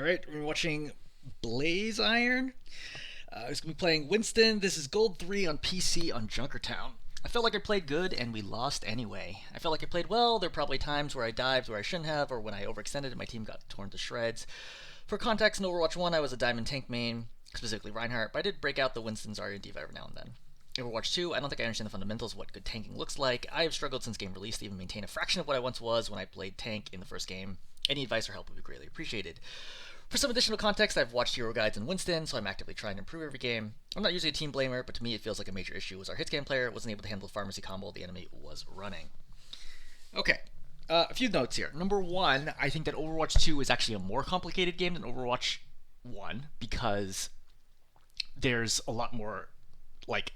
Alright, we're watching Blaziron. He's going to be playing Winston. This is Gold 3 on PC on Junkertown. I felt like I played good and we lost anyway. I felt like I played well. There were probably times where I dived where I shouldn't have, or when I overextended and my team got torn to shreds. For context, in Overwatch 1, I was a diamond tank main, specifically Reinhardt, but I did break out the Winston, Zarya, and D.Va every now and then. In Overwatch 2, I don't think I understand the fundamentals of what good tanking looks like. I have struggled since game release to even maintain a fraction of what I once was when I played tank in the first game. Any advice or help would be greatly appreciated. For some additional context, I've watched hero guides in Winston, so I'm actively trying to improve every game. I'm not usually a team blamer, but to me it feels like a major issue was our hitscan player wasn't able to handle the pharmacy combo the enemy was running. Okay, a few notes here. Number one, I think that Overwatch 2 is actually a more complicated game than Overwatch 1 because there's a lot more, like,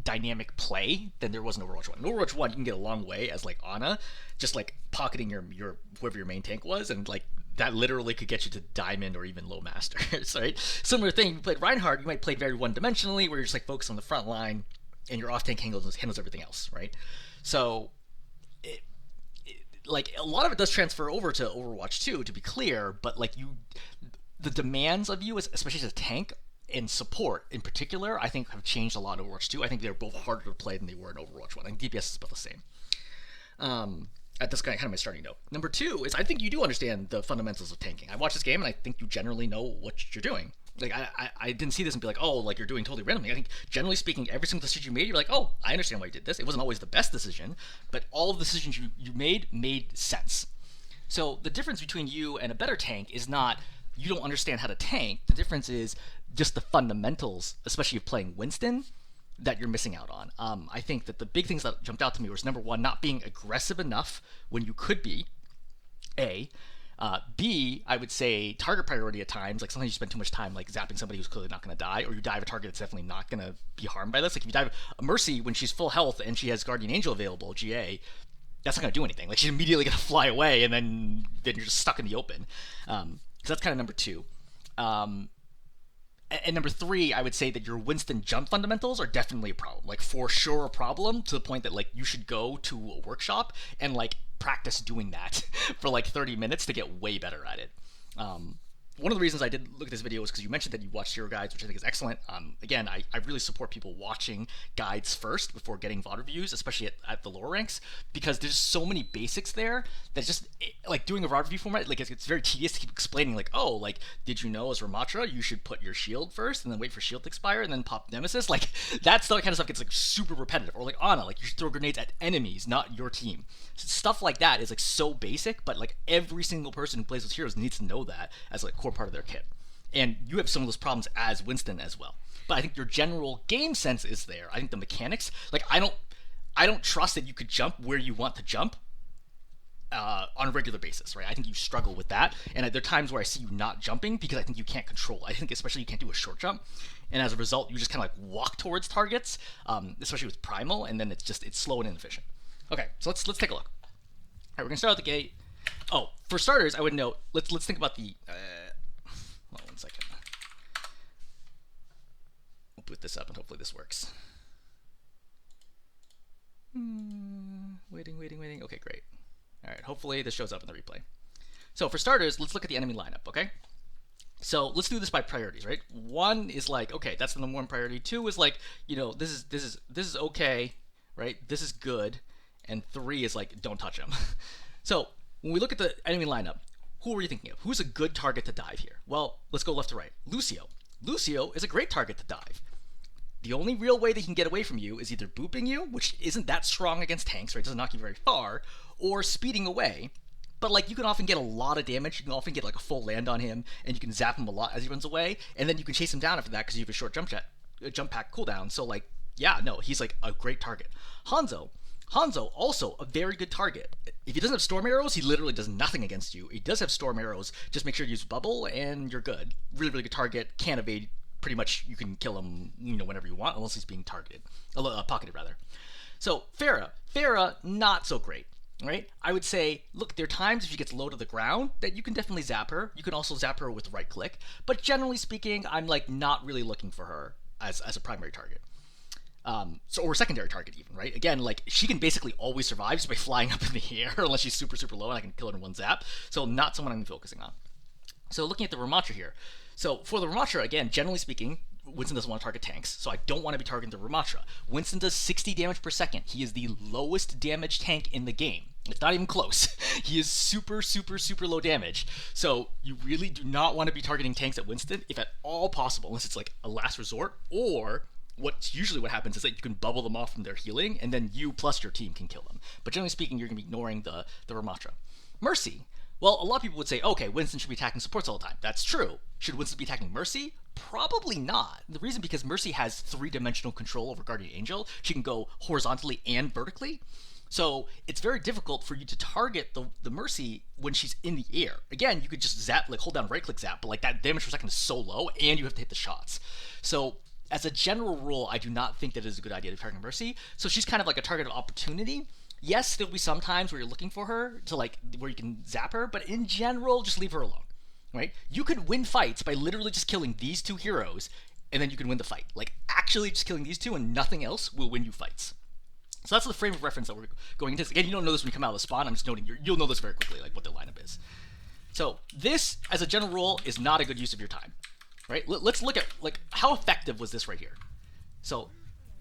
dynamic play than there was in Overwatch 1. In Overwatch 1, you can get a long way as, like, Ana, just, like, pocketing your whoever your main tank was, and, like, that literally could get you to diamond or even low masters, right? Similar thing, you played Reinhardt, you might play very one-dimensionally, where you're just, like, focused on the front line, and your off-tank handles everything else, right? So, like, a lot of it does transfer over to Overwatch 2, to be clear, but, like, the demands of you, especially as a tank, and support in particular, I think have changed a lot in Overwatch 2. I think they're both harder to play than they were in Overwatch 1. I think DPS is about the same. That's kind of my starting note. Number two is I think you do understand the fundamentals of tanking. I watched this game and I think you generally know what you're doing. Like, I didn't see this and be like, oh, like, you're doing totally randomly. I think, generally speaking, every single decision you made, you're like, oh, I understand why you did this. It wasn't always the best decision, but all of the decisions you made sense. So the difference between you and a better tank is not you don't understand how to tank. The difference is just the fundamentals, especially of playing Winston, that you're missing out on. I think that the big things that jumped out to me was, number one, not being aggressive enough when you could be, A. B, I would say target priority at times. Like, sometimes you spend too much time, like, zapping somebody who's clearly not going to die, or you dive a target that's definitely not going to be harmed by this. Like, if you dive a Mercy when she's full health and she has Guardian Angel available, GA, that's not going to do anything. Like, she's immediately going to fly away, and then you're just stuck in the open. So that's kind of number two. And number three, I would say that your Winston jump fundamentals are definitely a problem. Like, for sure a problem, to the point that, like, you should go to a workshop and, like, practice doing that for, like, 30 minutes to get way better at it. One of the reasons I did look at this video was because you mentioned that you watched hero guides, which I think is excellent. Again, I really support people watching guides first before getting VOD reviews, especially at the lower ranks, because there's so many basics there that just, like, doing a VOD review format, like, it's very tedious to keep explaining, like, oh, like, did you know as Ramatra you should put your shield first and then wait for shield to expire and then pop Nemesis? Like, that kind of stuff gets, like, super repetitive. Or, like, Ana, like, you should throw grenades at enemies, not your team. So stuff like that is, like, so basic, but, like, every single person who plays with heroes needs to know that as, like, core part of their kit. And you have some of those problems as Winston as well. But I think your general game sense is there. I think the mechanics, like, I don't trust that you could jump where you want to jump on a regular basis, right? I think you struggle with that. And there are times where I see you not jumping because I think you can't control. I think especially you can't do a short jump. And as a result, you just kind of, like, walk towards targets, especially with Primal, and then it's slow and inefficient. Okay, so let's take a look. All right, we're gonna start out the gate. Oh, for starters, I would note, let's think about the. Hold on 1 second. We'll boot this up and hopefully this works. Waiting. Okay, great. All right, hopefully this shows up in the replay. So for starters, let's look at the enemy lineup, okay? So let's do this by priorities, right? One is like, okay, that's the number one priority. Two is like, you know, this is okay, right? This is good. And three is like, don't touch him. So when we look at the enemy lineup, who are you thinking of? Who's a good target to dive here? Well, let's go left to right. Lucio. Lucio is a great target to dive. The only real way they can get away from you is either booping you, which isn't that strong against tanks, right? It doesn't knock you very far, or speeding away. But, like, you can often get a lot of damage. You can often get, like, a full land on him, and you can zap him a lot as he runs away, and then you can chase him down after that because you have a short jump pack cooldown. So, like, yeah, no, he's, like, a great target. Hanzo, also a very good target. If he doesn't have storm arrows, he literally does nothing against you. He does have storm arrows. Just make sure you use bubble, and you're good. Really, really good target. Can't evade. Pretty much, you can kill him, you know, whenever you want, unless he's being targeted, pocketed rather. So Pharah, not so great. Right? I would say, look, there are times if she gets low to the ground that you can definitely zap her. You can also zap her with right click. But generally speaking, I'm, like, not really looking for her as a primary target. Or a secondary target even, right? Again, like, she can basically always survive just by flying up in the air unless she's super, super low and I can kill her in one zap. So not someone I'm focusing on. So looking at the Ramattra here. So for the Ramattra, again, generally speaking, Winston doesn't want to target tanks, so I don't want to be targeting the Ramattra. Winston does 60 damage per second. He is the lowest damage tank in the game. It's not even close. He is super, super, super low damage. So you really do not want to be targeting tanks at Winston, if at all possible, unless it's like a last resort, or what happens is that you can bubble them off from their healing, and then you plus your team can kill them. But generally speaking, you're going to be ignoring the Ramattra. Mercy. Well, a lot of people would say, okay, Winston should be attacking supports all the time. That's true. Should Winston be attacking Mercy? Probably not. The reason because Mercy has 3-dimensional control over Guardian Angel. She can go horizontally and vertically. So it's very difficult for you to target the Mercy when she's in the air. Again, you could just zap, like hold down right-click zap, but like that damage per second is so low, and you have to hit the shots. So as a general rule, I do not think that it is a good idea to target Mercy. So she's kind of like a target of opportunity. Yes, there'll be some times where you're looking for her to like where you can zap her, but in general, just leave her alone. Right? You could win fights by literally just killing these 2 heroes, and then you can win the fight. Like actually just killing these 2 and nothing else will win you fights. So that's the frame of reference that we're going into. Again, you don't know this when you come out of the spawn. I'm just noting you'll know this very quickly, like what the lineup is. So this, as a general rule, is not a good use of your time. Right? Let's look at like how effective was this right here. So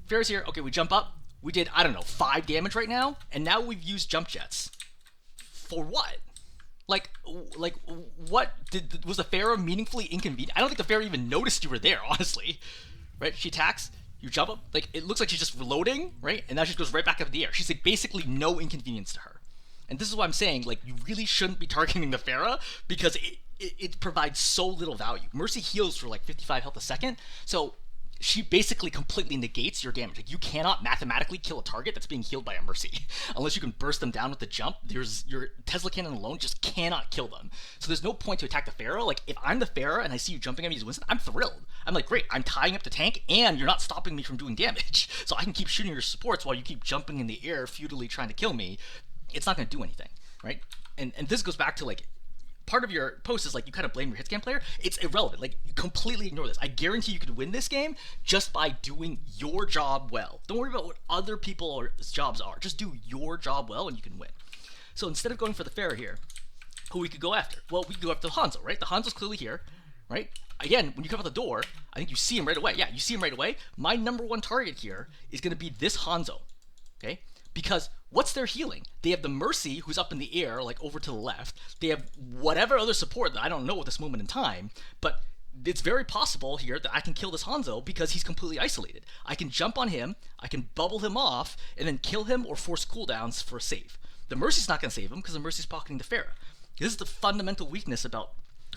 Pharah's here. Okay, we jump up. We did, I don't know, 5 damage right now, and now we've used jump jets. For what? Like what was the Pharah meaningfully inconvenient? I don't think the Pharah even noticed you were there, honestly. Right? She attacks, you jump up, like it looks like she's just reloading, right? And now she goes right back up in the air. She's like basically no inconvenience to her. And this is what I'm saying, like you really shouldn't be targeting the Pharah because it provides so little value. Mercy heals for like 55 health a second, so she basically completely negates your damage. Like you cannot mathematically kill a target that's being healed by a Mercy unless you can burst them down with the jump. Your Tesla cannon alone just cannot kill them. So there's no point to attack the Pharah. Like if I'm the Pharah and I see you jumping at me as Winston, I'm thrilled. I'm like, great, I'm tying up the tank and you're not stopping me from doing damage. So I can keep shooting your supports while you keep jumping in the air futilely trying to kill me. It's not going to do anything, right? And this goes back to like part of your post is like you kind of blame your hitscan player. It's irrelevant. Like you completely ignore this. I guarantee you could win this game just by doing your job well. Don't worry about what other people's jobs are. Just do your job well and you can win. So instead of going for the Pharah here, who we could go after? Well, we could go after the Hanzo, right? The Hanzo's clearly here, right? Again, when you come out the door, I think you see him right away. Yeah, you see him right away. My number 1 target here is going to be this Hanzo, okay? Because what's their healing? They have the Mercy, who's up in the air, like over to the left. They have whatever other support that I don't know at this moment in time, but it's very possible here that I can kill this Hanzo because he's completely isolated. I can jump on him, I can bubble him off, and then kill him or force cooldowns for a save. The Mercy's not going to save him because the Mercy's pocketing the Pharah. This is the fundamental weakness about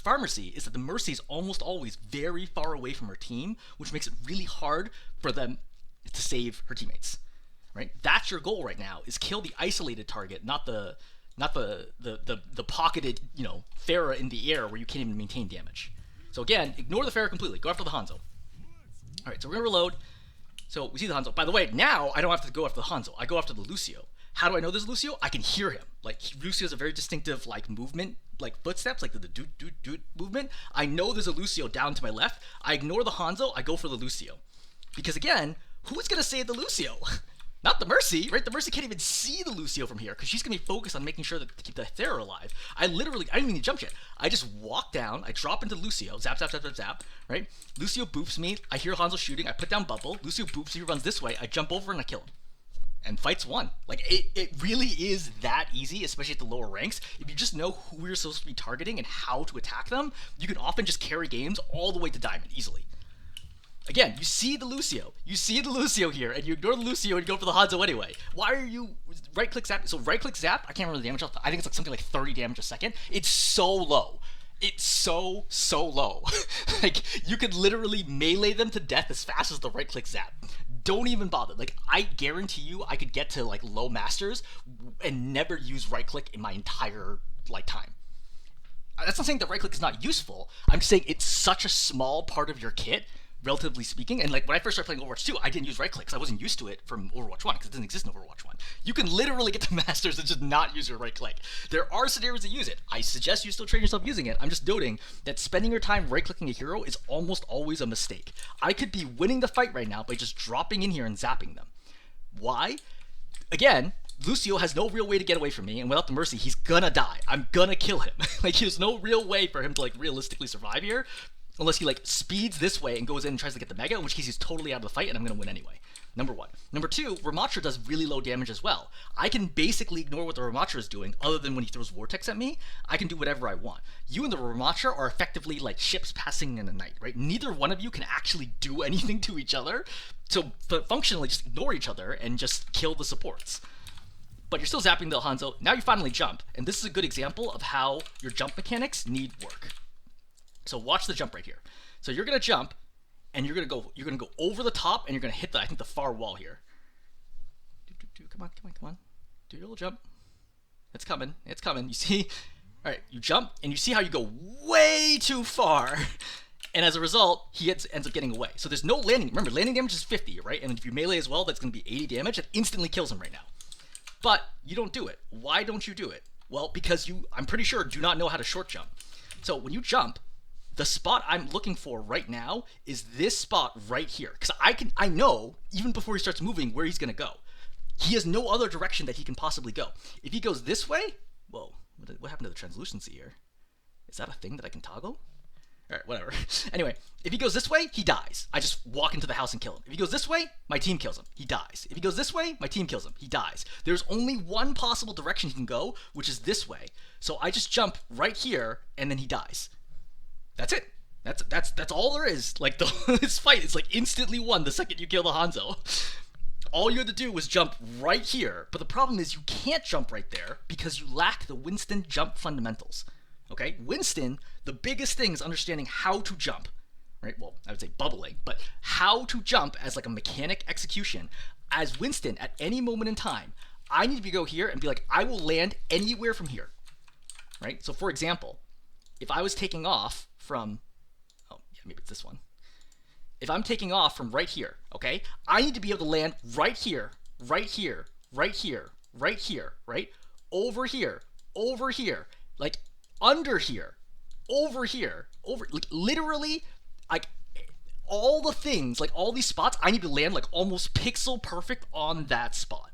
Mercy, is that the Mercy is almost always very far away from her team, which makes it really hard for them to save her teammates. Right? That's your goal right now, is kill the isolated target, not the pocketed, Pharah in the air where you can't even maintain damage. So again, ignore the Pharah completely. Go after the Hanzo. Alright, so we're going to reload. So we see the Hanzo. By the way, now I don't have to go after the Hanzo. I go after the Lucio. How do I know this is Lucio? I can hear him. Like, Lucio has a very distinctive, like, movement, like, footsteps, like the doot movement. I know there's a Lucio down to my left. I ignore the Hanzo. I go for the Lucio. Because again, who's going to save the Lucio? Not the Mercy, right? The Mercy can't even see the Lucio from here because she's going to be focused on making sure that to keep the Pharah alive. I didn't even need to jump yet. I just walk down, I drop into Lucio, zap, zap, zap, zap, zap, right? Lucio boofs me, I hear Hanzo shooting, I put down bubble, Lucio boofs, he runs this way, I jump over and I kill him. And fight's won. Like, it really is that easy, especially at the lower ranks. If you just know who you're supposed to be targeting and how to attack them, you can often just carry games all the way to Diamond, easily. Again, you see the Lucio here, and you ignore the Lucio and you go for the Hanzo anyway. Why are you right-click zap? So right-click zap, I can't remember the damage. I think it's like something like 30 damage a second. It's so low. It's so low. Like, you could literally melee them to death as fast as the right-click zap. Don't even bother. Like, I guarantee you I could get to, like, low masters and never use right-click in my entire, like, time. That's not saying that right-click is not useful. I'm saying it's such a small part of your kit, relatively speaking. And like when I first started playing Overwatch 2, I didn't use right click because I wasn't used to it from Overwatch 1 because it didn't exist in Overwatch 1. You can literally get to masters and just not use your right click. There are scenarios that use it. I suggest you still train yourself using it. I'm just noting that spending your time right clicking a hero is almost always a mistake. I could be winning the fight right now by just dropping in here and zapping them. Why? Again, Lucio has no real way to get away from me, and without the Mercy, he's gonna die. I'm gonna kill him. Like, there's no real way for him to, like, realistically survive here, unless he, like, speeds this way and goes in and tries to get the Mega, in which case he's totally out of the fight, and I'm gonna win anyway. Number one. Number two, Ramattra does really low damage as well. I can basically ignore what the Ramattra is doing, other than when he throws Vortex at me. I can do whatever I want. You and the Ramattra are effectively like ships passing in the night, right? Neither one of you can actually do anything to each other, so functionally just ignore each other and just kill the supports. But you're still zapping the Hanzo. Now you finally jump, and this is a good example of how your jump mechanics need work. So watch the jump right here. So you're gonna jump, and you're gonna go over the top, and you're gonna hit the, I think, the far wall here. Come on. Do your little jump. It's coming. You see? All right, you jump, and you see how you go way too far, and as a result, he ends up getting away. So there's no landing. Remember, landing damage is 50, right? And if you melee as well, that's gonna be 80 damage. That instantly kills him right now. But you don't do it. Why don't you do it? Well, because you, I'm pretty sure, do not know how to short jump. So when you jump, the spot I'm looking for right now is this spot right here. Because I know, even before he starts moving, where he's going to go. He has no other direction that he can possibly go. If he goes this way, whoa, what happened to the translucency here? Is that a thing that I can toggle? All right, whatever. Anyway, if he goes this way, he dies. I just walk into the house and kill him. If he goes this way, my team kills him. He dies. If he goes this way, my team kills him. He dies. There's only one possible direction he can go, which is this way. So I just jump right here, and then he dies. That's it. That's all there is. Like, this fight is like instantly won the second you kill the Hanzo. All you had to do was jump right here, but the problem is you can't jump right there because you lack the Winston jump fundamentals. Okay, Winston, the biggest thing is understanding how to jump, right? Well, I would say bubbling, but how to jump as like a mechanic execution. As Winston, at any moment in time, I need to go here and be like, I will land anywhere from here, right? So for example, if I was taking off from, oh yeah, maybe it's this one. If I'm taking off from right here, okay, I need to be able to land right here, right here, right here, right here, right? Over here, like under here, over here, like literally, like all the things, like all these spots, I need to land like almost pixel perfect on that spot.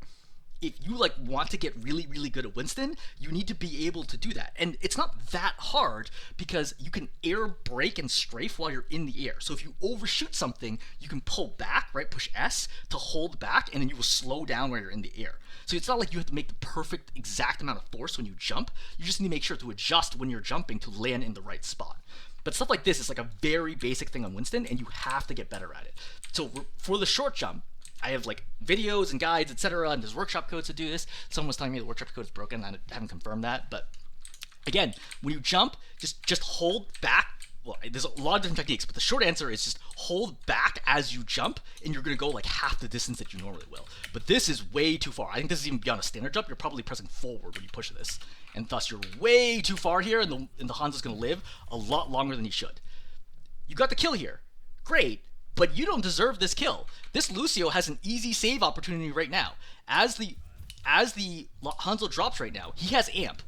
If you like want to get really, really good at Winston, you need to be able to do that. And it's not that hard because you can air brake and strafe while you're in the air. So if you overshoot something, you can pull back, right? Push S to hold back, and then you will slow down while you're in the air. So it's not like you have to make the perfect exact amount of force when you jump. You just need to make sure to adjust when you're jumping to land in the right spot. But stuff like this is like a very basic thing on Winston, and you have to get better at it. So for the short jump, I have like videos and guides, etc., and there's workshop codes to do this. Someone was telling me the workshop code is broken. I haven't confirmed that, but again, when you jump, just hold back. Well, there's a lot of different techniques, but the short answer is just hold back as you jump, and you're gonna go like half the distance that you normally will. But this is way too far. I think this is even beyond a standard jump. You're probably pressing forward when you push this, and thus you're way too far here, and the Hanzo's gonna live a lot longer than he should. You got the kill here, great. But you don't deserve this kill. This Lucio has an easy save opportunity right now. As the Hanzo drops right now, he has amp.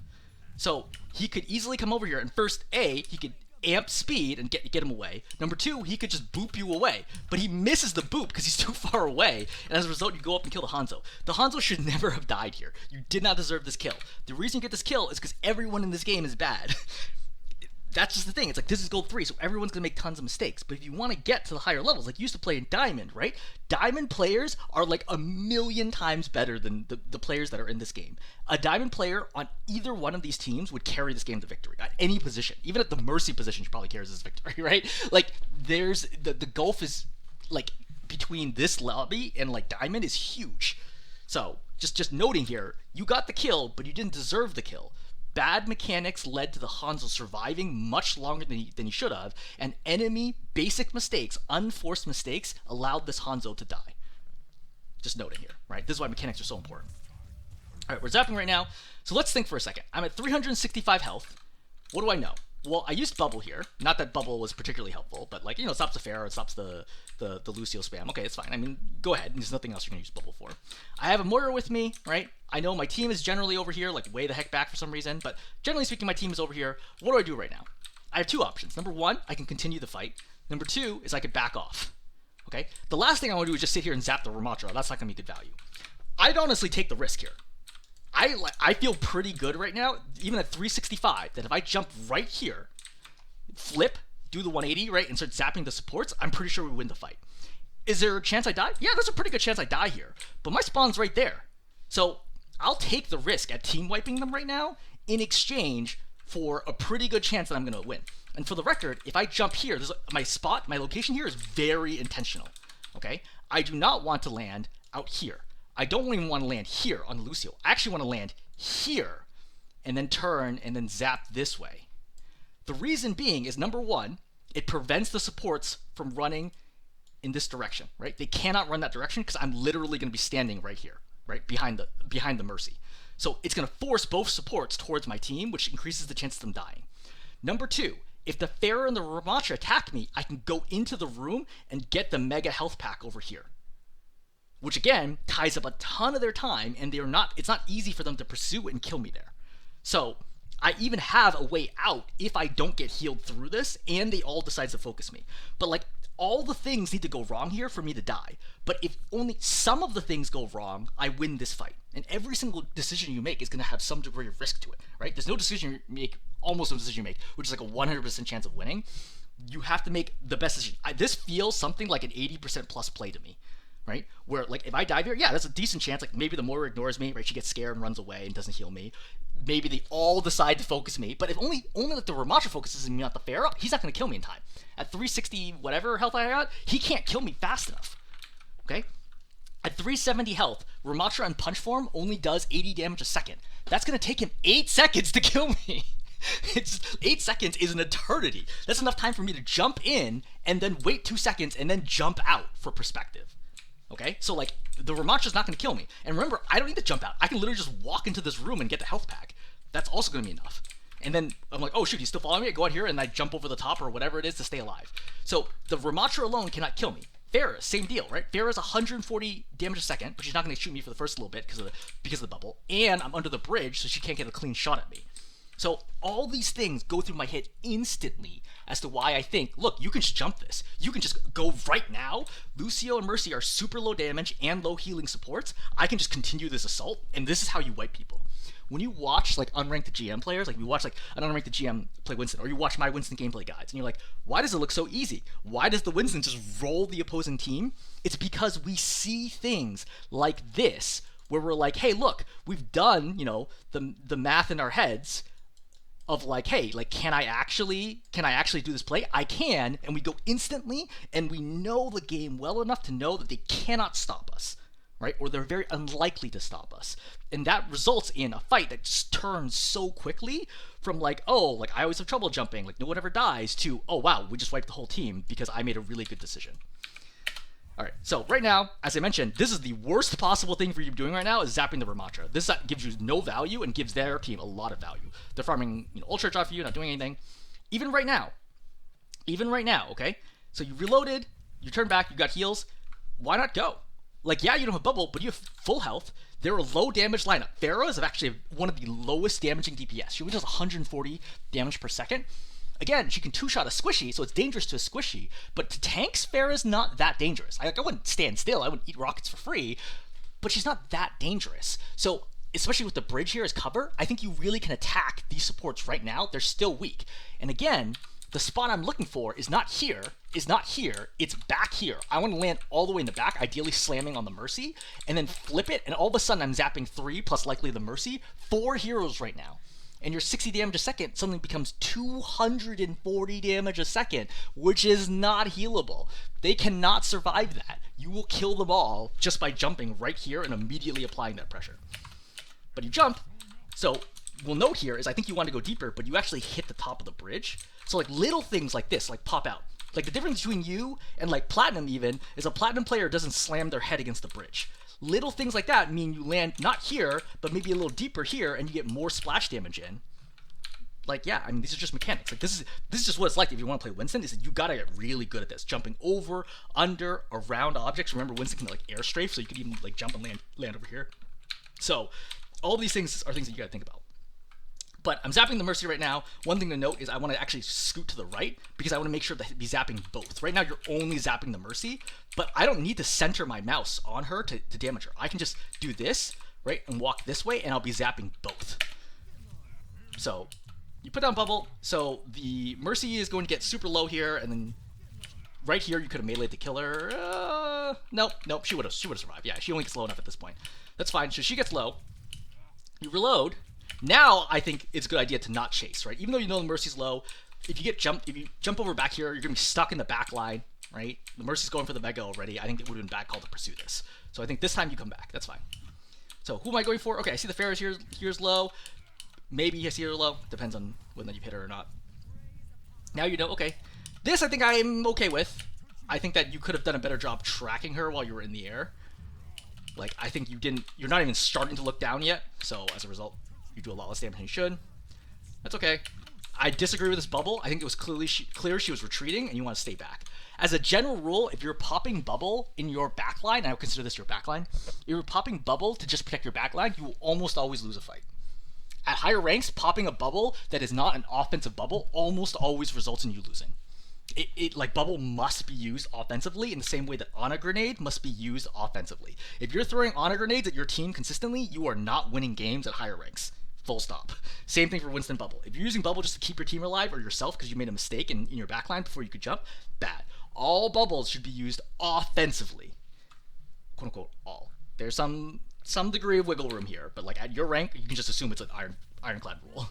So he could easily come over here and first, A, he could amp speed and get him away. Number two, he could just boop you away. But he misses the boop because he's too far away. And as a result, you go up and kill the Hanzo. The Hanzo should never have died here. You did not deserve this kill. The reason you get this kill is because everyone in this game is bad. That's just the thing. It's like, this is gold 3, so everyone's going to make tons of mistakes. But if you want to get to the higher levels, like you used to play in Diamond, right? Diamond players are like a million times better than the players that are in this game. A Diamond player on either one of these teams would carry this game to victory, at any position. Even at the Mercy position, she probably carries this victory, right? Like, there's, the gulf is, like, between this lobby and, like, Diamond is huge. So, just noting here, you got the kill, but you didn't deserve the kill. Bad mechanics led to the Hanzo surviving much longer than he should have, and enemy basic mistakes, unforced mistakes, allowed this Hanzo to die. Just noting here, right? This is why mechanics are so important. All right, we're zapping right now, so let's think for a second. I'm at 365 health. What do I know? Well, I used Bubble here. Not that Bubble was particularly helpful, but like, you know, it stops the Pharaoh, it stops the Lucio spam. Okay, it's fine. I mean, go ahead. There's nothing else you're going to use Bubble for. I have a Moira with me, right? I know my team is generally over here, like way the heck back for some reason, but generally speaking, my team is over here. What do I do right now? I have two options. Number one, I can continue the fight. Number two is I could back off. Okay? The last thing I want to do is just sit here and zap the Ramattra. That's not going to be good value. I'd honestly take the risk here. I feel pretty good right now, even at 365, that if I jump right here, flip, do the 180, right, and start zapping the supports, I'm pretty sure we win the fight. Is there a chance I die? Yeah, there's a pretty good chance I die here. But my spawn's right there. So I'll take the risk at team wiping them right now in exchange for a pretty good chance that I'm going to win. And for the record, if I jump here, my spot, my location here is very intentional. Okay? I do not want to land out here. I don't even want to land here on Lucio. I actually want to land here and then turn and then zap this way. The reason being is, number one, it prevents the supports from running in this direction, right? They cannot run that direction because I'm literally going to be standing right here, right? Behind the Mercy. So it's going to force both supports towards my team, which increases the chance of them dying. Number two, if the Pharah and the Ramattra attack me, I can go into the room and get the mega health pack over here, which again ties up a ton of their time, and it's not easy for them to pursue and kill me there. So I even have a way out if I don't get healed through this and they all decide to focus me. But like, all the things need to go wrong here for me to die. But if only some of the things go wrong, I win this fight. And every single decision you make is going to have some degree of risk to it, right? There's no decision you make, almost no decision you make, which is like a 100% chance of winning. You have to make the best decision. This feels something like an 80% plus play to me, right? Where, like, if I dive here, yeah, that's a decent chance. Like, maybe the Moira ignores me, right? She gets scared and runs away and doesn't heal me. Maybe they all decide to focus me, but if only like the Ramattra focuses me, not the Pharah, he's not going to kill me in time. At 360 whatever health I got, he can't kill me fast enough. Okay? At 370 health, Ramattra in punch form only does 80 damage a second. That's going to take him 8 seconds to kill me. It's 8 seconds is an eternity. That's enough time for me to jump in and then wait 2 seconds and then jump out for perspective. Okay? So, like, the Ramatra's not going to kill me. And remember, I don't need to jump out. I can literally just walk into this room and get the health pack. That's also going to be enough. And then I'm like, oh shoot, he's still following me. I go out here and I jump over the top or whatever it is to stay alive. So the Ramattra alone cannot kill me. Pharah, same deal, right? Pharah's 140 damage a second, but she's not going to shoot me for the first little bit because of the bubble. And I'm under the bridge, so she can't get a clean shot at me. So all these things go through my head instantly as to why I think, look, you can just jump this. You can just go right now. Lucio and Mercy are super low damage and low healing supports. I can just continue this assault, and this is how you wipe people. When you watch, like, unranked GM players, like, we watch, like, an unranked GM play Winston, or you watch my Winston gameplay guides, and you're like, why does it look so easy? Why does the Winston just roll the opposing team? It's because we see things like this, where we're like, hey, look, we've done, you know, the math in our heads of like, hey, like, can I actually do this play? I can, and we go instantly, and we know the game well enough to know that they cannot stop us, right? Or they're very unlikely to stop us. And that results in a fight that just turns so quickly from like, oh, like, I always have trouble jumping, like, no one ever dies, to, oh, wow, we just wiped the whole team because I made a really good decision. All right, so right now, as I mentioned, this is the worst possible thing for you doing right now is zapping the Ramattra. This gives you no value and gives their team a lot of value. They're farming, you know, Ultra Charge for you, not doing anything. Even right now, okay? So you reloaded, you turn back, you got heals. Why not go? Like, yeah, you don't have bubble, but you have full health. They're a low damage lineup. Pharah is actually one of the lowest damaging DPS. She only does 140 damage per second. Again, she can two-shot a squishy, so it's dangerous to a squishy, but to tanks, Pharah's not that dangerous. I wouldn't stand still, I wouldn't eat rockets for free, but she's not that dangerous. So, especially with the bridge here as cover, I think you really can attack these supports right now. They're still weak. And again, the spot I'm looking for is not here, it's back here. I want to land all the way in the back, ideally slamming on the Mercy, and then flip it, and all of a sudden I'm zapping 3, plus likely the Mercy, 4 heroes right now. And your 60 damage a second suddenly becomes 240 damage a second, which is not healable. They cannot survive that. You will kill them all just by jumping right here and immediately applying that pressure. But you jump, so we'll note here is I think you want to go deeper, but you actually hit the top of the bridge. So like little things like this, like pop out. Like the difference between you and like Platinum even is a Platinum player doesn't slam their head against the bridge. Little things like that mean you land not here, but maybe a little deeper here, and you get more splash damage in. Like, yeah, I mean, these are just mechanics. Like, this is just what it's like if you want to play Winston, is that you gotta get really good at this. Jumping over, under, around objects. Remember, Winston can, like, air strafe, so you could even, like, jump and land over here. So, all these things are things that you gotta think about. But I'm zapping the Mercy right now. One thing to note is I want to actually scoot to the right because I want to make sure to be zapping both. Right now you're only zapping the Mercy, but I don't need to center my mouse on her to damage her. I can just do this, right, and walk this way, and I'll be zapping both. So you put down bubble, so the Mercy is going to get super low here, and then right here you could have meleeed the killer. Nope, she would have survived. Yeah, she only gets low enough at this point. That's fine. So she gets low. You reload. Now I think it's a good idea to not chase, right? Even though you know the Mercy's low, if you jump over back here, you're gonna be stuck in the back line, right? The Mercy's going for the Mega already. I think it would have been bad call to pursue this. So I think this time you come back. That's fine. So who am I going for? Okay, I see the Pharah's here's low. Maybe I see her low. Depends on whether you hit her or not. Now you know, okay. This I think I'm okay with. I think that you could have done a better job tracking her while you were in the air. Like, I think you're not even starting to look down yet. So as a result, you do a lot less damage than you should. That's okay. I disagree with this bubble. I think it was clear she was retreating and you want to stay back. As a general rule, if you're popping bubble in your backline, and I would consider this your backline, if you're popping bubble to just protect your backline, you will almost always lose a fight. At higher ranks, popping a bubble that is not an offensive bubble almost always results in you losing. Like, bubble must be used offensively in the same way that Ana Grenade must be used offensively. If you're throwing Ana Grenades at your team consistently, you are not winning games at higher ranks. Full stop. Same thing for Winston Bubble. If you're using Bubble just to keep your team alive or yourself because you made a mistake in your backline before you could jump, bad. All bubbles should be used offensively. Quote unquote, all. There's some degree of wiggle room here, but like at your rank, you can just assume it's an ironclad rule.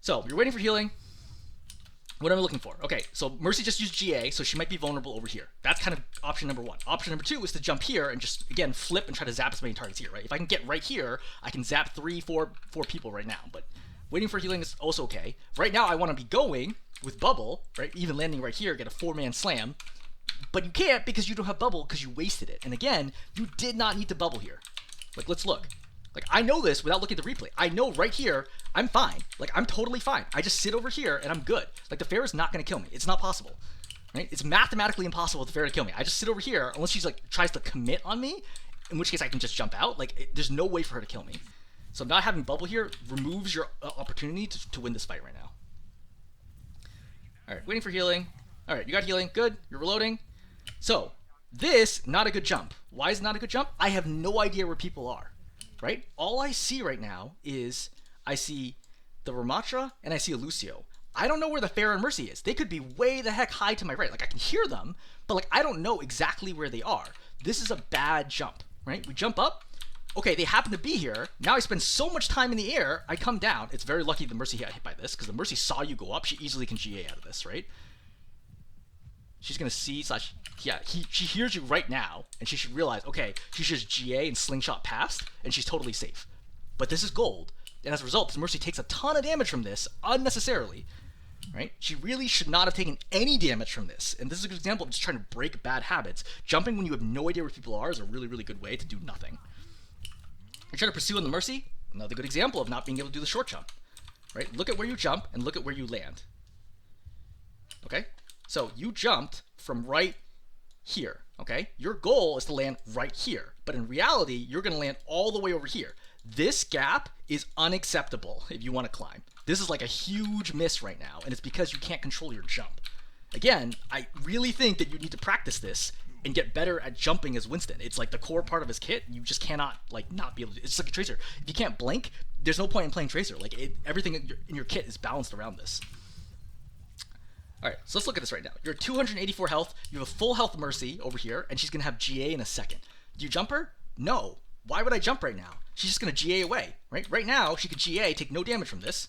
So, you're waiting for healing. What am I looking for? Okay, so Mercy just used GA, so she might be vulnerable over here. That's kind of option number one. Option number two is to jump here and just, again, flip and try to zap as many targets here, right? If I can get right here, I can zap 4 people right now, but waiting for healing is also okay. Right now, I want to be going with Bubble, right? Even landing right here, get a 4-man slam, but you can't because you don't have Bubble because you wasted it. And again, you did not need to Bubble here. Like, let's look. Like, I know this without looking at the replay. I know right here, I'm fine. Like, I'm totally fine. I just sit over here, and I'm good. Like, the Pharah's not going to kill me. It's not possible. Right? It's mathematically impossible for the Pharah to kill me. I just sit over here, unless she's, like, tries to commit on me, in which case I can just jump out. Like, there's no way for her to kill me. So not having Bubble here removes your opportunity to win this fight right now. Alright, waiting for healing. Alright, you got healing. Good. You're reloading. So, this, not a good jump. Why is it not a good jump? I have no idea where people are. Right? All I see right now is I see the Ramattra and I see a Lucio. I don't know where the Pharah and Mercy is. They could be way the heck high to my right. Like, I can hear them, but like I don't know exactly where they are. This is a bad jump, right? We jump up. Okay, they happen to be here. Now I spend so much time in the air, I come down. It's very lucky the Mercy got hit by this, because the Mercy saw you go up. She easily can GA out of this, right? She's gonna see slash yeah, she hears you right now, and she should realize, okay, she should just GA and slingshot past, and she's totally safe. But this is gold, and as a result, this Mercy takes a ton of damage from this unnecessarily, right? She really should not have taken any damage from this, and this is a good example of just trying to break bad habits. Jumping when you have no idea where people are is a really, really good way to do nothing. You're trying to pursue on the Mercy, another good example of not being able to do the short jump, right? Look at where you jump, and look at where you land. Okay? So you jumped from right here, okay? Your goal is to land right here, but in reality, you're gonna land all the way over here. This gap is unacceptable if you wanna climb. This is like a huge miss right now, and it's because you can't control your jump. Again, I really think that you need to practice this and get better at jumping as Winston. It's like the core part of his kit. You just cannot, like, not be able to. It's just like a Tracer. If you can't blink, there's no point in playing Tracer. Like, everything in your kit is balanced around this. Alright, so let's look at this right now. You're at 284 health, you have a full health Mercy over here, and she's going to have GA in a second. Do you jump her? No. Why would I jump right now? She's just going to GA away, right? Right now, she could GA, take no damage from this,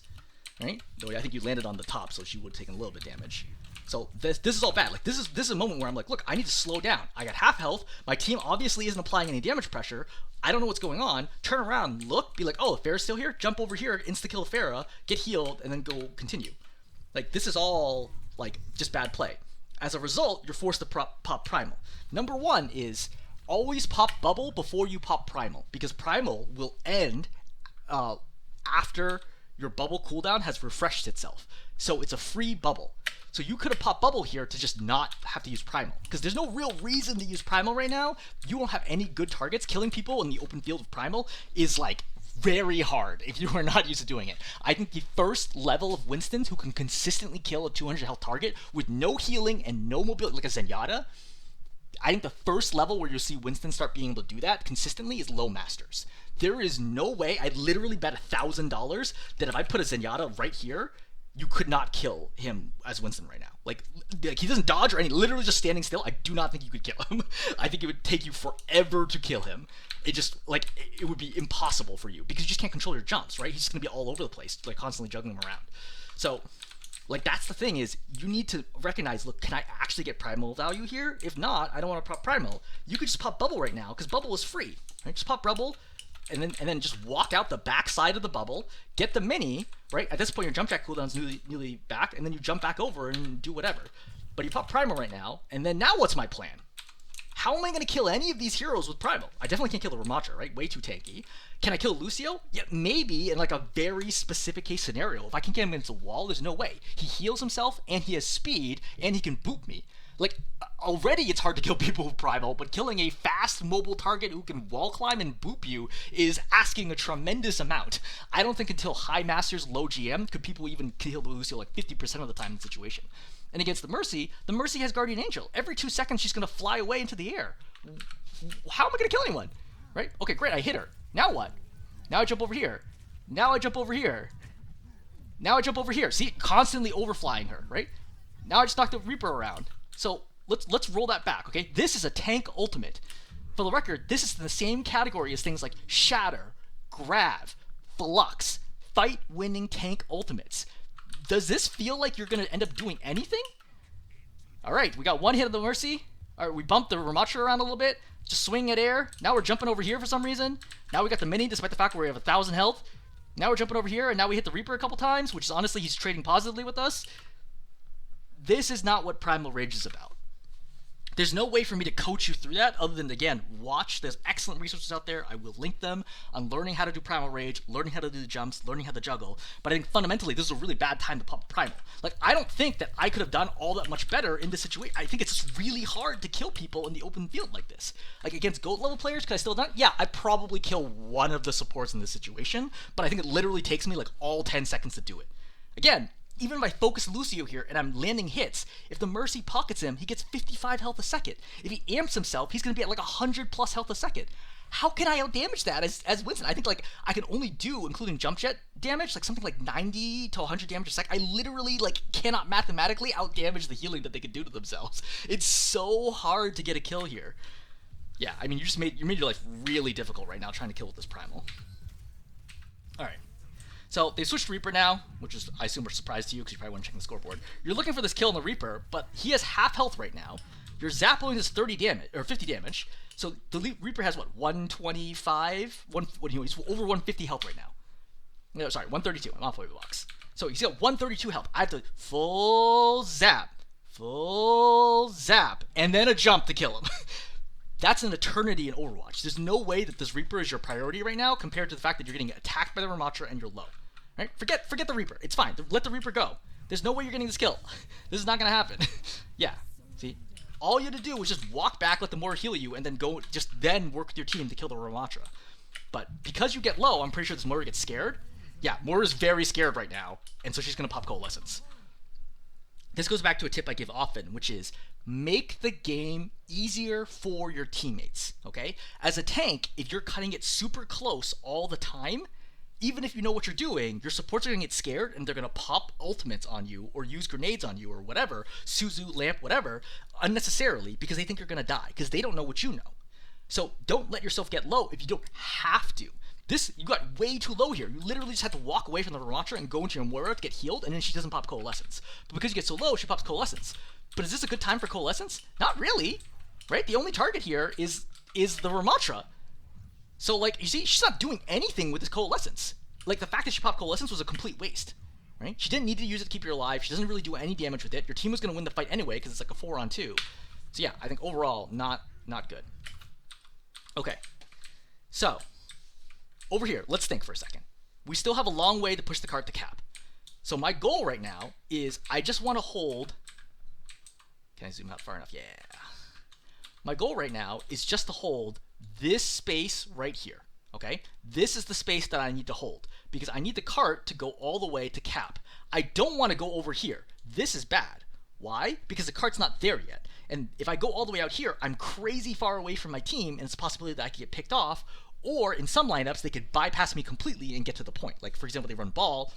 right? Though I think you landed on the top, so she would have taken a little bit of damage. So this is all bad. Like, this is a moment where I'm like, look, I need to slow down. I got half health, my team obviously isn't applying any damage pressure, I don't know what's going on, turn around, look, be like, oh, Pharah's still here? Jump over here, insta-kill Pharah, get healed, and then go continue. Like, this is all like just bad play. As a result, you're forced to pop Primal. Number one is always pop Bubble before you pop Primal, because Primal will end after your Bubble cooldown has refreshed itself. So it's a free Bubble. So you could have popped Bubble here to just not have to use Primal, because there's no real reason to use Primal right now. You won't have any good targets. Killing people in the open field of Primal is like very hard if you are not used to doing it. I think the first level of Winstons who can consistently kill a 200 health target with no healing and no mobility, like a Zenyatta, I think the first level where you'll see Winston start being able to do that consistently is low masters. There is no way. I literally bet $1,000 that if I put a Zenyatta right here, you could not kill him as Winston right now. Like he doesn't dodge or anything. Literally just standing still. I do not think you could kill him. I think it would take you forever to kill him. It just like it would be impossible for you because you just can't control your jumps, right? He's just gonna be all over the place, like constantly juggling them around. So, like that's the thing is you need to recognize. Look, can I actually get primal value here? If not, I don't want to pop primal. You could just pop bubble right now because bubble is free. Right? Just pop bubble. And then just walk out the back side of the bubble, get the mini, right? At this point, your jump jack cooldown's newly back, and then you jump back over and do whatever. But you pop Primal right now, and then now what's my plan? How am I going to kill any of these heroes with Primal? I definitely can't kill the Ramattra, right? Way too tanky. Can I kill Lucio? Yeah, maybe in like a very specific case scenario. If I can get him against a wall, there's no way. He heals himself, and he has speed, and he can boop me. Like, already it's hard to kill people with Primal, but killing a fast mobile target who can wall climb and boop you is asking a tremendous amount. I don't think until high masters, low GM, could people even kill Lucio like 50% of the time in the situation. And against the Mercy has Guardian Angel. Every 2 seconds she's going to fly away into the air. How am I going to kill anyone? Right? Okay, great, I hit her. Now what? Now I jump over here. Now I jump over here. Now I jump over here. See, constantly overflying her, right? Now I just knocked the Reaper around. So let's roll that back, okay? This is a tank ultimate. For the record, this is in the same category as things like Shatter, Grav, Flux, fight-winning tank ultimates. Does this feel like you're going to end up doing anything? All right, we got one hit of the Mercy. All right, we bumped the Ramattra around a little bit. Just swinging at air. Now we're jumping over here for some reason. Now we got the mini, despite the fact where we have 1,000 health. Now we're jumping over here, and now we hit the Reaper a couple times, which is honestly, he's trading positively with us. This is not what Primal Rage is about. There's no way for me to coach you through that other than, again, watch. There's excellent resources out there. I will link them on learning how to do Primal Rage, learning how to do the jumps, learning how to juggle. But I think fundamentally, this is a really bad time to pop Primal. Like, I don't think that I could have done all that much better in this situation. I think it's just really hard to kill people in the open field like this. Like, against GOAT level players, could I still have done it? Yeah, I'd probably kill one of the supports in this situation, but I think it literally takes me, like, all 10 seconds to do it. Again, even if I focus Lucio here and I'm landing hits, if the Mercy pockets him, he gets 55 health a second. If he amps himself, he's going to be at like 100 plus health a second. How can I outdamage that as Winston? I think like I can only do, including jump jet damage, like something like 90 to 100 damage a sec. I literally like cannot mathematically outdamage the healing that they could do to themselves. It's so hard to get a kill here. Yeah, I mean you made your life really difficult right now trying to kill with this Primal. All right. So they switched to Reaper now, which is, I assume, a surprise to you because you probably weren't checking the scoreboard. You're looking for this kill on the Reaper, but he has half health right now. Your Zappoing is 30 damage, or 50 damage. So the Reaper has, what, 125? He's over 150 health right now. No, sorry, 132. I'm off the box. So he's got 132 health. I have to full zap, and then a jump to kill him. That's an eternity in Overwatch. There's no way that this Reaper is your priority right now compared to the fact that you're getting attacked by the Ramattra and you're low. Right? Forget the Reaper. It's fine. Let the Reaper go. There's no way you're getting this kill. This is not going to happen. Yeah. See? All you had to do was just walk back, let the Moira heal you, and then then work with your team to kill the Ramattra. But because you get low, I'm pretty sure this Moira gets scared. Yeah, Moira's very scared right now, and so she's going to pop Coalescence. This goes back to a tip I give often, which is make the game easier for your teammates, okay? As a tank, if you're cutting it super close all the time, even if you know what you're doing, your supports are going to get scared and they're going to pop ultimates on you or use grenades on you or whatever, Suzu, lamp, whatever, unnecessarily because they think you're going to die because they don't know what you know. So don't let yourself get low if you don't have to. You got way too low here. You literally just have to walk away from the Ramattra and go into your Moira to get healed, and then she doesn't pop Coalescence. But because you get so low, she pops Coalescence. But is this a good time for Coalescence? Not really, right? The only target here is the Ramattra. So, like, you see, she's not doing anything with this Coalescence. Like, the fact that she popped Coalescence was a complete waste, right? She didn't need to use it to keep you alive. She doesn't really do any damage with it. Your team was going to win the fight anyway because it's like a 4-on-2. So, yeah, I think overall, not good. Okay, so over here, let's think for a second. We still have a long way to push the cart to cap. So my goal right now is I just want to hold... Can I zoom out far enough? Yeah. My goal right now is just to hold this space right here, okay? This is the space that I need to hold because I need the cart to go all the way to cap. I don't want to go over here. This is bad. Why? Because the cart's not there yet. And if I go all the way out here, I'm crazy far away from my team, and it's a possibility that I could get picked off. Or in some lineups, they could bypass me completely and get to the point. Like, for example, they run ball.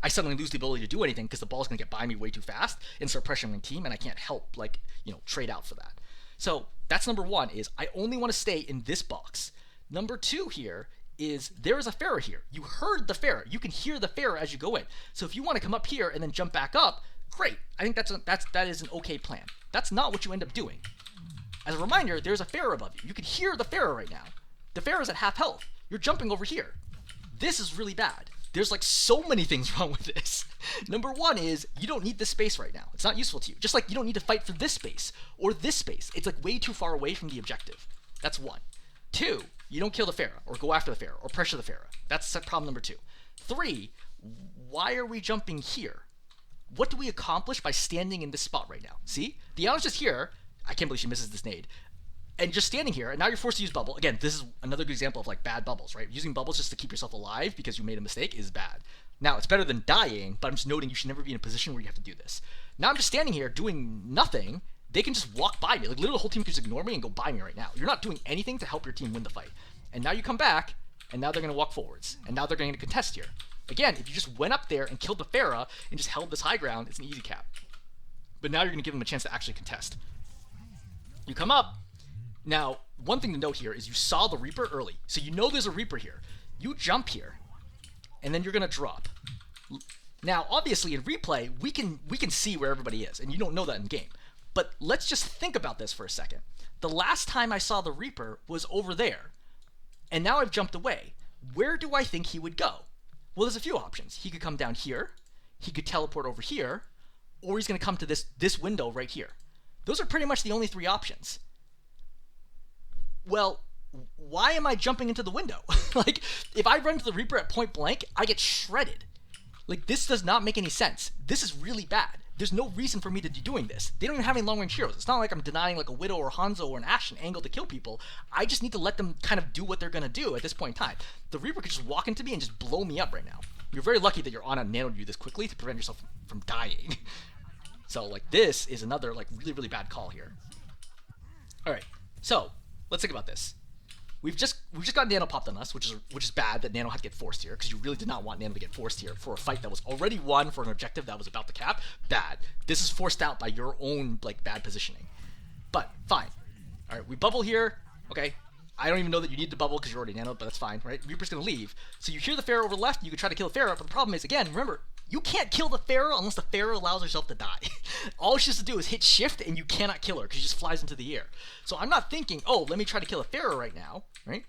I suddenly lose the ability to do anything because the ball's going to get by me way too fast and start pressuring my team, and I can't help, like, trade out for that. So that's number one, is I only want to stay in this box. Number two here is there is a Pharah here. You heard the Pharah. You can hear the Pharah as you go in. So if you want to come up here and then jump back up, great. I think that is an okay plan. That's not what you end up doing. As a reminder, there's a Pharah above you. You can hear the Pharah right now. The Pharah's at half health. You're jumping over here. This is really bad. There's like so many things wrong with this. Number one is you don't need this space right now. It's not useful to you. Just like you don't need to fight for this space or this space. It's like way too far away from the objective. That's one. Two, you don't kill the Pharah or go after the Pharah or pressure the Pharah. That's problem number two. Three, why are we jumping here? What do we accomplish by standing in this spot right now? See? Diana's just here. I can't believe she misses this nade. And just standing here, and now you're forced to use bubble. Again, this is another good example of like bad bubbles, right? Using bubbles just to keep yourself alive because you made a mistake is bad. Now, it's better than dying, but I'm just noting you should never be in a position where you have to do this. Now I'm just standing here doing nothing. They can just walk by me. Like, literally the whole team can just ignore me and go by me right now. You're not doing anything to help your team win the fight. And now you come back, and now they're going to walk forwards. And now they're going to contest here. Again, if you just went up there and killed the Pharah and just held this high ground, it's an easy cap. But now you're going to give them a chance to actually contest. You come up. Now, one thing to note here is you saw the Reaper early. So you know there's a Reaper here. You jump here, and then you're going to drop. Now, obviously, in replay, we can see where everybody is, and you don't know that in game. But let's just think about this for a second. The last time I saw the Reaper was over there, and now I've jumped away. Where do I think he would go? Well, there's a few options. He could come down here, he could teleport over here, or he's going to come to this window right here. Those are pretty much the only three options. Well, why am I jumping into the window? Like, if I run to the Reaper at point blank, I get shredded. Like, this does not make any sense. This is really bad. There's no reason for me to be doing this. They don't even have any long-range heroes. It's not like I'm denying like a Widow or Hanzo or an Ashen angle to kill people. I just need to let them kind of do what they're going to do at this point in time. The Reaper could just walk into me and just blow me up right now. You're very lucky that your Ana nanoed you this quickly to prevent yourself from dying. So, like, this is another, like, really, really bad call here. Alright, so, let's think about this. We've just got Nano popped on us, which is bad that Nano had to get forced here, because you really did not want Nano to get forced here for a fight that was already won for an objective that was about to cap. Bad. This is forced out by your own, like, bad positioning. But, fine. Alright, we bubble here. Okay. I don't even know that you need to bubble because you're already nanoed, but that's fine, right? Reaper's gonna leave. So you hear the Pharah over left, you can try to kill the Pharah, but the problem is, again, remember, you can't kill the Pharah unless the Pharah allows herself to die. All she has to do is hit shift and you cannot kill her because she just flies into the air. So I'm not thinking, oh, let me try to kill a Pharah right now, right?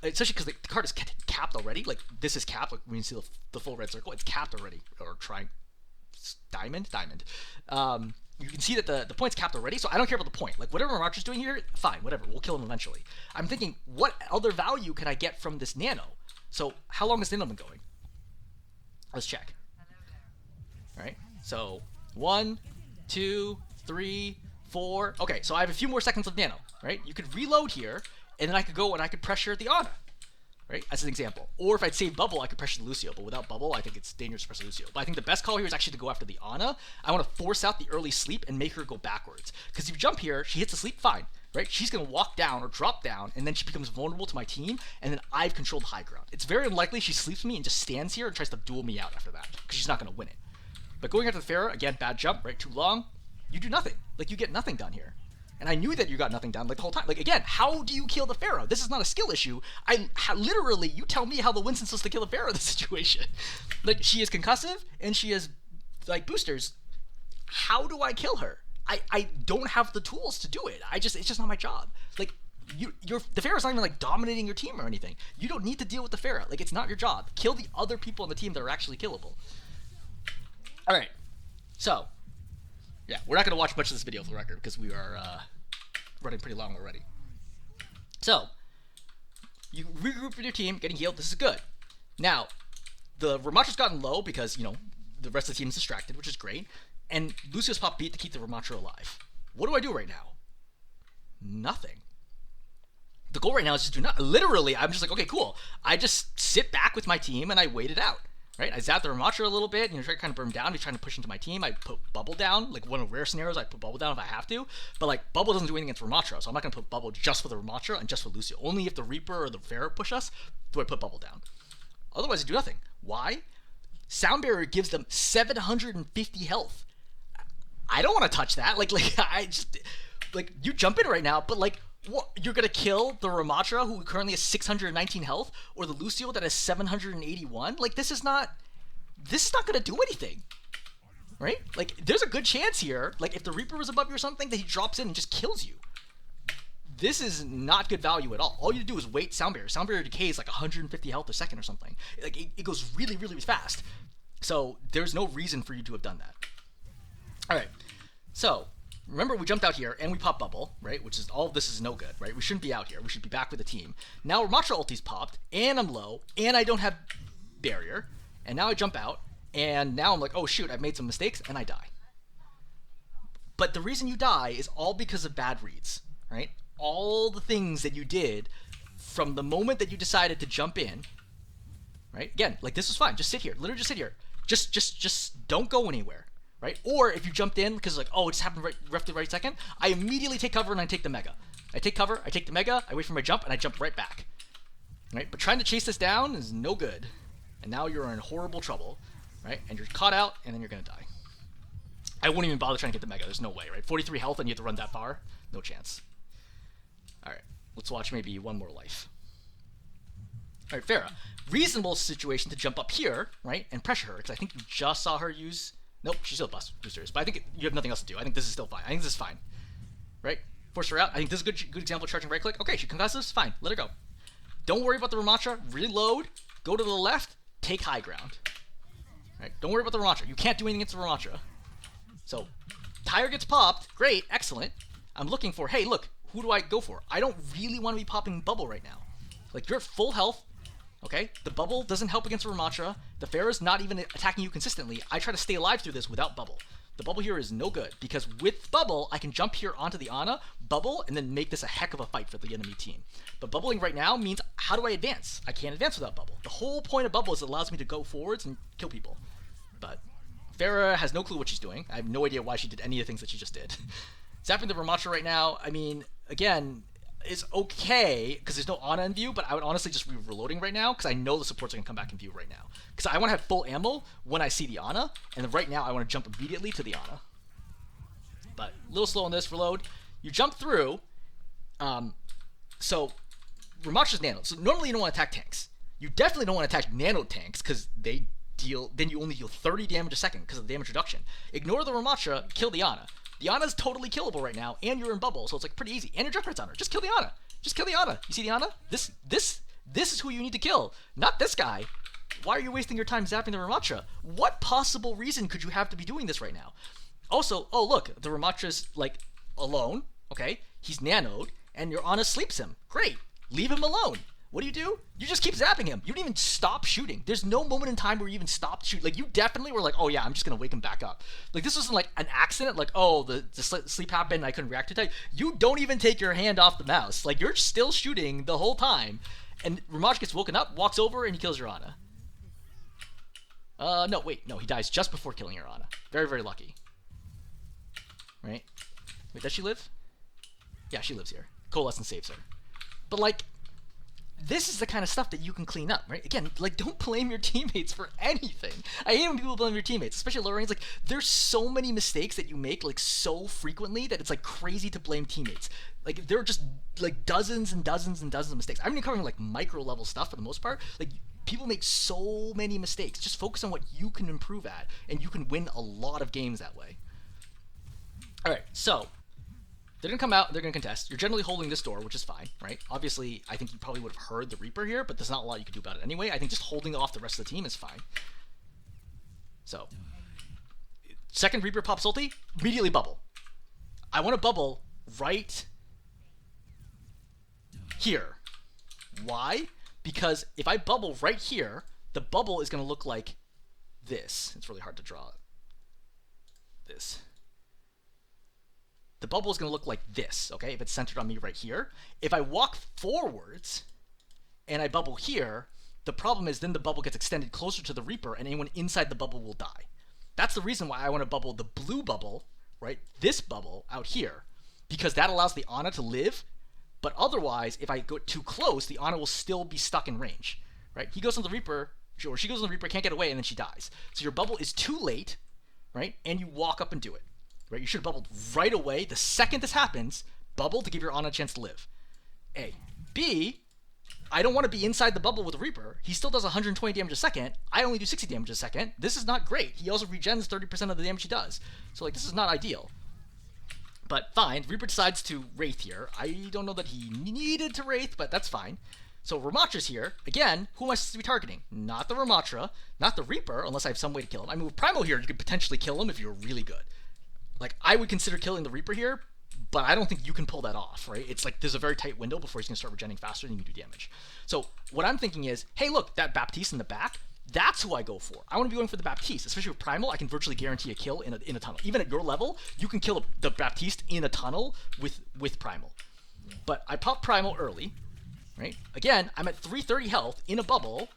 Especially because the card is capped already. Like, this is capped. Like, when you see the full red circle, it's capped already. Or diamond. You can see that the point's capped already, so I don't care about the point. Like, whatever Marcher's doing here, fine, whatever. We'll kill him eventually. I'm thinking, what other value can I get from this Nano? So, how long has Nano been going? Let's check. Alright, so 1, 2, 3, 4. Okay, so I have a few more seconds of Nano, right? You could reload here, and then I could go and I could pressure the Ana, right? As an example. Or if I'd save Bubble, I could pressure the Lucio, but without Bubble, I think it's dangerous to pressure Lucio. But I think the best call here is actually to go after the Ana. I want to force out the early sleep and make her go backwards. Because if you jump here, she hits the sleep, fine, right? She's going to walk down or drop down, and then she becomes vulnerable to my team, and then I've controlled high ground. It's very unlikely she sleeps me and just stands here and tries to duel me out after that, because she's not going to win it. But going after the Pharah, again, bad jump, right? Too long. You do nothing. Like, you get nothing done here. And I knew that you got nothing done, like, the whole time. Like, again, how do you kill the Pharah? This is not a skill issue. Literally, you tell me how the Winston's supposed to kill the Pharah in this situation. Like, she is concussive, and she has, like, boosters. How do I kill her? I don't have the tools to do it. It's just not my job. Like, the Pharah's not even, like, dominating your team or anything. You don't need to deal with the Pharah. Like, it's not your job. Kill the other people on the team that are actually killable. Alright, so, yeah, we're not going to watch much of this video for the record because we are running pretty long already. So, you regroup with your team, getting healed, this is good. Now, the Ramatra's gotten low because, you know, the rest of the team is distracted, which is great, and Lucio's popped beat to keep the Ramatra alive. What do I do right now? Nothing. The goal right now is just do not. Literally, I'm just like, okay, cool. I just sit back with my team and I wait it out. right? I zap the Ramatra a little bit, and try to kind of burn him down. He's trying to push into my team. I put Bubble down. Like, one of the rare scenarios, I put Bubble down if I have to. But, like, Bubble doesn't do anything against Ramatra, so I'm not going to put Bubble just for the Ramatra and just for Lucio. Only if the Reaper or the Pharaoh push us do I put Bubble down. Otherwise, I do nothing. Why? Sound Barrier gives them 750 health. I don't want to touch that. Like, I just... Like, you jump in right now, but, like, what? You're going to kill the Ramatra, who currently has 619 health, or the Lucio that has 781? Like, this is not going to do anything. Right? Like, there's a good chance here, like, if the Reaper was above you or something, that he drops in and just kills you. This is not good value at all. All you do is wait Sound Barrier. Sound Barrier decays like 150 health a second or something. Like, it goes really, really fast. So, there's no reason for you to have done that. Alright. So, remember, we jumped out here, and we popped Bubble, right? Which is, all of this is no good, right? We shouldn't be out here. We should be back with the team. Now, Ramatra ulti's popped, and I'm low, and I don't have Barrier. And now I jump out, and now I'm like, oh shoot, I've made some mistakes, and I die. But the reason you die is all because of bad reads, right? All the things that you did from the moment that you decided to jump in, right? Again, like, this was fine. Just sit here. Literally just sit here. Just don't go anywhere. Right? Or if you jumped in because, like, oh, it just happened roughly right second, I immediately take cover and I take the Mega. I take cover, I take the Mega, I wait for my jump, and I jump right back. Right? But trying to chase this down is no good. And now you're in horrible trouble, right? And you're caught out, and then you're going to die. I won't even bother trying to get the Mega. There's no way, right? 43 health, and you have to run that far? No chance. Alright, let's watch maybe one more life. Alright, Pharah. Reasonable situation to jump up here, right, and pressure her, because I think you just saw her use... Nope, she's still boosters, but I think you have nothing else to do. I think this is still fine. I think this is fine. Right? Force her out. I think this is a good example of charging right click. Okay, she concusses. Fine. Let her go. Don't worry about the Ramatra. Reload. Go to the left. Take high ground. Right? Don't worry about the Ramatra. You can't do anything against the Ramatra. So, Tire gets popped. Great. Excellent. I'm looking for, hey, look, who do I go for? I don't really want to be popping Bubble right now. Like, you're at full health. Okay, the Bubble doesn't help against Ramatra. The Pharaoh's not even attacking you consistently. I try to stay alive through this without Bubble. The Bubble here is no good, because with Bubble, I can jump here onto the Ana, Bubble, and then make this a heck of a fight for the enemy team. But bubbling right now means, how do I advance? I can't advance without Bubble. The whole point of Bubble is it allows me to go forwards and kill people. But Pharah has no clue what she's doing. I have no idea why she did any of the things that she just did. Zapping the Ramatra right now, I mean, again... is okay, because there's no Ana in view, but I would honestly just be reloading right now, because I know the supports are going to come back in view right now. Because I want to have full ammo when I see the Ana, and right now I want to jump immediately to the Ana. But a little slow on this, reload. You jump through, so Ramatra's nano. So normally you don't want to attack tanks. You definitely don't want to attack nano tanks, because they deal, then you only deal 30 damage a second because of the damage reduction. Ignore the Ramatra, kill the Ana. The Ana's totally killable right now, and you're in Bubble, so it's like pretty easy. And your jump rate's on her. Just kill the Ana. Just kill the Ana. You see the Ana? This is who you need to kill, not this guy. Why are you wasting your time zapping the Ramatra? What possible reason could you have to be doing this right now? Also, oh look, the Ramatra's like alone. Okay, he's nanoed, and your Ana sleeps him. Great, leave him alone. What do? You just keep zapping him. You didn't even stop shooting. There's no moment in time where you even stopped shooting. Like, you definitely were like, oh yeah, I'm just going to wake him back up. Like, this wasn't like an accident, like, oh, the sleep happened and I couldn't react to it. You don't even take your hand off the mouse. Like, you're still shooting the whole time. And Ramaj gets woken up, walks over, and he kills your Ana. No, wait, no, he dies just before killing your Ana. Very, very lucky. Right? Wait, does she live? Yeah, she lives here. Coalescence saves her. But, like, this is the kind of stuff that you can clean up, right? Again, like, don't blame your teammates for anything. I hate when people blame your teammates, especially lower ranks. Like, there's so many mistakes that you make, like, so frequently that it's, like, crazy to blame teammates. Like, there are just, like, dozens and dozens and dozens of mistakes. I'm even covering, like, micro-level stuff for the most part. Like, people make so many mistakes. Just focus on what you can improve at, and you can win a lot of games that way. Alright, so... they're going to come out, they're going to contest. You're generally holding this door, which is fine, right? Obviously, I think you probably would have heard the Reaper here, but there's not a lot you could do about it anyway. I think just holding off the rest of the team is fine. So, second Reaper pops ulti, immediately bubble. I want to bubble right here. Why? Because if I bubble right here, the bubble is going to look like this. It's really hard to draw this. The bubble is going to look like this, okay, if it's centered on me right here. If I walk forwards and I bubble here, The problem is then the bubble gets extended closer to the Reaper, and anyone inside the bubble will die. That's the reason why I want to bubble the blue bubble, right? This bubble out here, because that allows the Ana to live. But otherwise, if I go too close, the Ana will still be stuck in range, right? He goes on the Reaper, or she goes on the Reaper, can't get away, and then she dies. So your bubble is too late, right? And you walk up and do it, right? You should have bubbled right away. The second this happens, bubble to give your Ana a chance to live. A. B, I don't want to be inside the bubble with the Reaper. He still does 120 damage a second. I only do 60 damage a second. This is not great. He also regens 30% of the damage he does. So, like, this is not ideal. But fine, Reaper decides to Wraith here. I don't know that he needed to Wraith, but that's fine. So Ramatra's here. Again, who am I supposed to be targeting? Not the Ramatra, not the Reaper, unless I have some way to kill him. I mean, with Primal here, you could potentially kill him if you're really good. Like, I would consider killing the Reaper here, but I don't think you can pull that off, right? It's like there's a very tight window before he's going to start regenerating faster than you can do damage. So what I'm thinking is, hey, look, that Baptiste in the back, that's who I go for. I want to be going for the Baptiste, especially with Primal. I can virtually guarantee a kill in a tunnel. Even at your level, you can kill the Baptiste in a tunnel with Primal. But I pop Primal early, right? Again, I'm at 330 health in a bubble.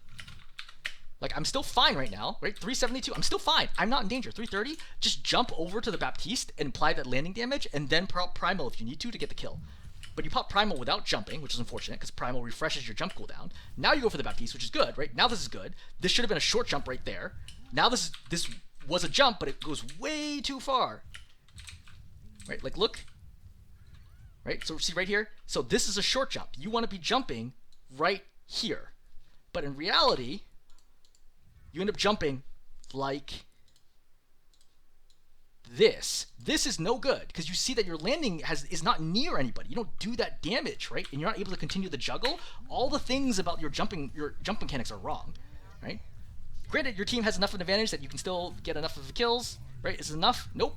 Like, I'm still fine right now, right? 372, I'm still fine. I'm not in danger. 330, just jump over to the Baptiste and apply that landing damage, and then pop Primal if you need to get the kill. But you pop Primal without jumping, which is unfortunate, because Primal refreshes your jump cooldown. Now you go for the Baptiste, which is good, right? Now this is good. This should have been a short jump right there. Now this was a jump, but it goes way too far. Right, like, look. Right, so see right here? So this is a short jump. You want to be jumping right here. But in reality, you end up jumping like this. This is no good, because you see that your landing is not near anybody. You don't do that damage, right? And you're not able to continue the juggle. All the things about your jump mechanics are wrong, right? Granted, your team has enough of an advantage that you can still get enough of the kills, right? Is it enough? Nope.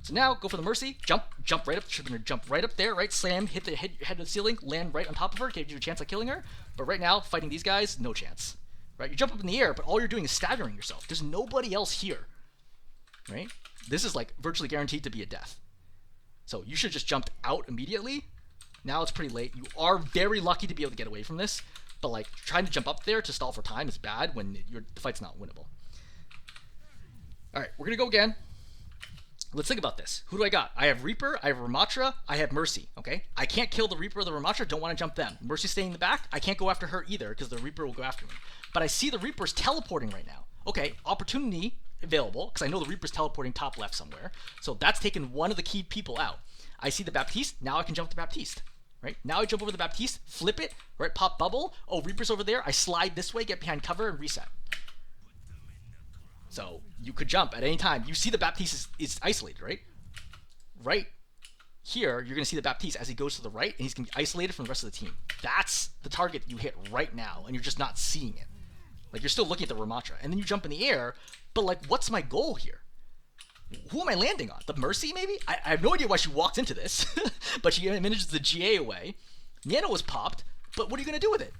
So now, go for the Mercy. Jump right up. Should have been a jump right up there, right? Slam, hit your head of the ceiling, land right on top of her, give you a chance at killing her. But right now, fighting these guys, no chance. Right? You jump up in the air, but all you're doing is staggering yourself. There's nobody else here, right? This is like virtually guaranteed to be a death. So you should just jumped out immediately. Now it's pretty late. You are very lucky to be able to get away from this, but like trying to jump up there to stall for time is bad when the fight's not winnable. All right, we're gonna go again. Let's think about this. Who do I got? I have Reaper, I have Ramatra, I have Mercy, okay? I can't kill the Reaper or the Ramatra, don't want to jump them. Mercy's staying in the back, I can't go after her either, because the Reaper will go after me. But I see the Reaper's teleporting right now. Okay, opportunity available, because I know the Reaper's teleporting top left somewhere. So that's taken one of the key people out. I see the Baptiste, now I can jump the Baptiste. Right? Now I jump over the Baptiste, flip it, right? Pop bubble. Oh, Reaper's over there, I slide this way, get behind cover, and reset. So you could jump at any time. You see the Baptiste is isolated, right? Right here, you're going to see the Baptiste as he goes to the right, and he's going to be isolated from the rest of the team. That's the target you hit right now, and you're just not seeing it. Like, you're still looking at the Ramatra, and then you jump in the air, but, like, what's my goal here? Who am I landing on? The Mercy, maybe? I have no idea why she walked into this, but she manages the GA away. Nano was popped, but what are you going to do with it?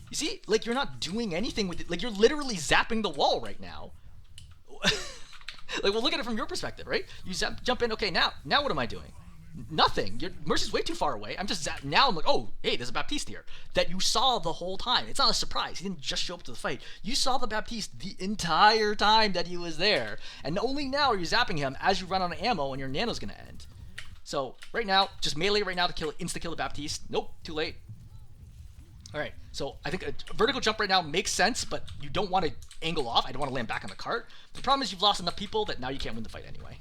You see? Like, you're not doing anything with it. Like, you're literally zapping the wall right now. Like, well, look at it from your perspective, right? You jump in, okay, now what am I doing? Nothing. Mercy's way too far away. I'm just now I'm like, oh, hey, there's a Baptiste here that you saw the whole time. It's not a surprise. He didn't just show up to the fight. You saw the Baptiste the entire time that he was there, and only now are you zapping him as you run out of ammo and your nano's gonna end. So right now, just melee right now to insta kill the Baptiste. Nope, too late. All right, so I think a vertical jump right now makes sense, but you don't want to angle off. I don't want to land back on the cart. The problem is you've lost enough people that now you can't win the fight anyway.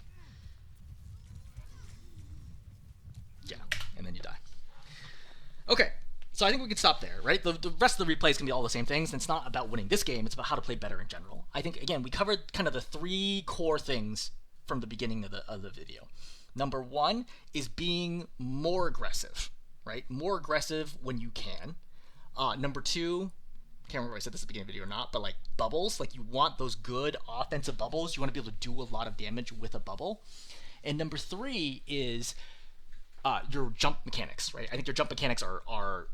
Yeah, and then you die. Okay, so I think we can stop there, right? The rest of the replays can be all the same things, and it's not about winning this game, it's about how to play better in general. I think, again, we covered kind of the three core things from the beginning of the video. Number one is being more aggressive, right? More aggressive when you can. Number two, I can't remember if I said this at the beginning of the video or not, but like bubbles, like you want those good offensive bubbles. You want to be able to do a lot of damage with a bubble. And number three is your jump mechanics, right? I think your jump mechanics are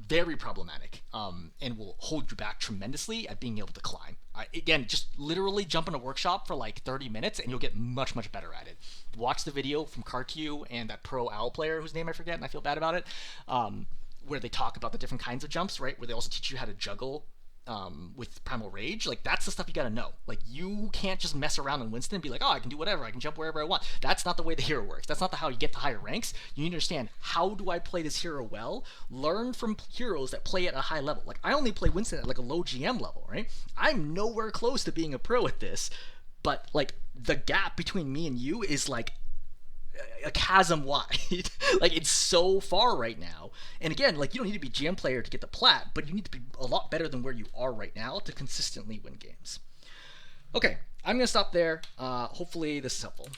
very problematic and will hold you back tremendously at being able to climb. Again, just literally jump in a workshop for like 30 minutes and you'll get much, much better at it. Watch the video from CarQ and that pro owl player whose name I forget and I feel bad about it. where they talk about the different kinds of jumps, right? Where they also teach you how to juggle with Primal Rage. Like, that's the stuff you gotta know. Like, you can't just mess around in Winston and be like, oh, I can do whatever, I can jump wherever I want. That's not the way the hero works. That's not how you get to higher ranks. You need to understand, how do I play this hero well? Learn from heroes that play at a high level. Like, I only play Winston at like a low GM level, right? I'm nowhere close to being a pro at this, but like, the gap between me and you is like a chasm wide. Like, it's so far right now. And again, like, you don't need to be GM player to get the plat, but you need to be a lot better than where you are right now to consistently win games. Okay, I'm gonna stop there. Hopefully this is helpful.